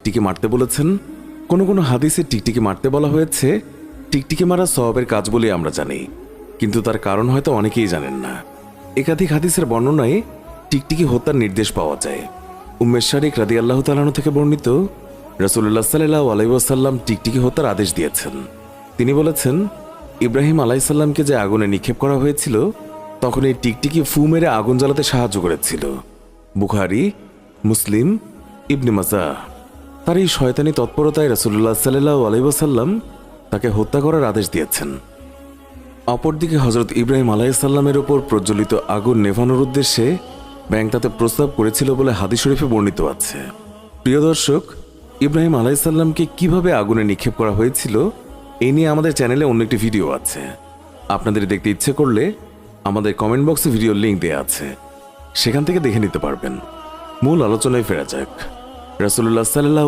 টিকটিকি মারতে বলেছেন। কোনো কোনো হাদিসে টিকটিকি মারতে বলা হয়েছে টিকটিকি মারা সওয়াবের কাজ বলে আমরা জানি, কিন্তু তার কারণ হয়তো অনেকেই জানেন না। একাধিক হাদিসের বর্ণনায় টিকটিকি হত্যার নির্দেশ পাওয়া যায়। উম্মে শারিক রাদিয়াল্লাহু তাআলা আনহু থেকে বর্ণিত, রাসূলুল্লাহ সাল্লাল্লাহু আলাইহি ওয়াসাল্লাম টিকটিকি হত্যার আদেশ দিয়েছেন। তিনি বলেছেন, ইব্রাহিম আলাইহিস সালামকে যে আগুনে নিক্ষেপ করা হয়েছিল তখন এই টিকটিকি ফু মেরে আগুন জ্বালাতে সাহায্য করেছিল। বুখারী, মুসলিম, ইবনে মাজাহ। তার এই শয়তানি তৎপরতায় রাসূলুল্লাহ সাল্লাল্লাহু আলাইহি ওয়াসাল্লাম তাকে হত্যা করার আদেশ দিয়েছেন। অপরদিকে হযরত ইব্রাহিম আলাইহিস সালামের উপর প্রজ্বলিত আগুন নেভানোর উদ্দেশ্যে ব্যাঙ তাতে প্রস্তাব করেছিল বলে হাদিস শরীফে বর্ণিত আছে। প্রিয় দর্শক, ইব্রাহিম আলাইহিস সালামকে কিভাবে আগুনে নিক্ষেপ করা হয়েছিল এই নিয়ে আমাদের চ্যানেলে অন্য একটি ভিডিও আছে। আপনাদের দেখতে ইচ্ছে করলে আমাদের কমেন্ট বক্সে ভিডিওর লিঙ্ক দেওয়া আছে, সেখান থেকে দেখে নিতে পারবেন। মূল আলোচনায় ফেরা যাক। রাসূলুল্লাহ সাল্লাল্লাহু